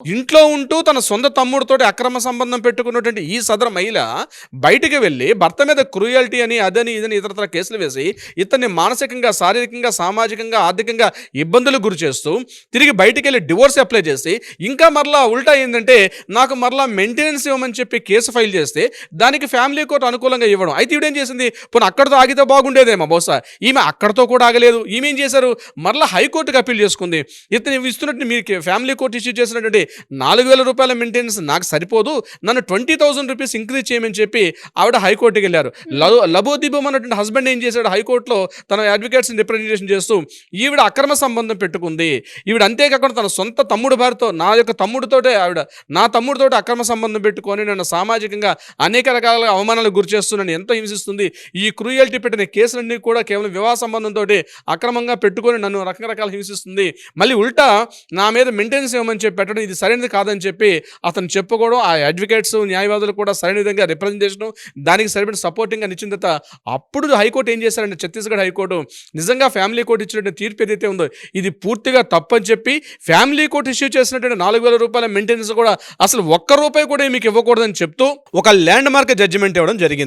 ఇంట్లో ఉంటూ తన సొంత తమ్ముడితోటి అక్రమ సంబంధం పెట్టుకున్నటువంటి ఈ సదరు మహిళ బయటికి వెళ్ళి భర్త మీద క్రూయల్టీ అని అదని ఇదని ఇతరత్ర కేసులు వేసి ఇతన్ని మానసికంగా, శారీరకంగా, సామాజికంగా, ఆర్థికంగా ఇబ్బందులకు గురి చేస్తూ తిరిగి బయటికి వెళ్ళి డివోర్స్ అప్లై చేసి ఇంకా మరలా ఉల్టా ఏంటంటే నాకు మరలా మెయింటెనెన్స్ ఇవ్వమని చెప్పి కేసు ఫైల్ చేస్తే దానికి ఫ్యామిలీ కోర్టు అనుకూలంగా ఇవ్వడం. అయితే ఈవిడేం చేసింది, పోనీ అక్కడితో ఆగితే బాగుండేదేమో బహుశా. ఈమె అక్కడితో కూడా ఆగలేదు. ఈమె ఏం చేశారు, మరలా హైకోర్టుకి అప్పీల్ చేసుకుంది. ఇతను ఇస్తున్నట్టు మీరు ఫ్యామిలీ కోర్టు ఇష్యూ చేసినటువంటి 4,000 రూపాయల మెయింటెనెన్స్ నాకు సరిపోదు, నన్ను 20,000 రూపీస్ ఇంక్రీజ్ చేయమని చెప్పి ఆవిడ హైకోర్టుకి వెళ్ళారు. లబోదిబం అన్నటువంటి హస్బెండ్ ఏం చేశాడు, హైకోర్టులో తన అడ్వకేట్స్ని రిప్రజెంటేషన్ చేస్తూ ఈవిడ అక్రమ సంబంధం పెట్టుకుంది, ఈవిడ అంతేకాకుండా తన సొంత తమ్ముడు భార్యతో, నా యొక్క తమ్ముడితోటే ఆవిడ నా తమ్ముడితోటి అక్రమ సంబంధం పెట్టుకొని నన్ను సామాజికంగా అనేక రకాల అవమానాలకు గురి చేస్తున్నాను, ఎంతో హింసిస్తుంది, ఈ క్రూయల్టీ పెట్టిన కేసులన్నీ కూడా కేవలం వివాహ సంబంధంతో అక్రమంగా పెట్టుకొని నన్ను రకరకాల హింసిస్తుంది, మళ్ళీ ఉల్టా నా మీద మెయింటెనెన్స్ ఇవ్వమని చెప్పి పెట్టడం ఇది సరైనది కాదని చెప్పి అతను చెప్పుకోవడం, ఆ అడ్వకేట్స్ న్యాయవాదులు కూడా సరైన విధంగా రిప్రజెంటేషన్ దానికి సరిపడిన సపోర్టింగ్గా నిచ్చిన తర్వాత అప్పుడు హైకోర్టు ఏం చేశారంటే, ఛత్తీస్గఢ్ హైకోర్టు నిజంగా ఫ్యామిలీ కోర్టు ఇచ్చినటువంటి తీర్పు ఏదైతే ఉందో ఇది పూర్తిగా తప్పని చెప్పి ఫ్యామిలీ కోర్టు ఇష్యూ చేసినటువంటి 4,000 రూపాయల మెయింటెనెన్స్ కూడా అసలు ఒక్క రూపాయి కూడా మీకు ఇవ్వకూడదని చెప్తూ ఒక ల్యాండ్ మార్క్ జడ్జిమెంట్ ఇవ్వడం జరిగింది.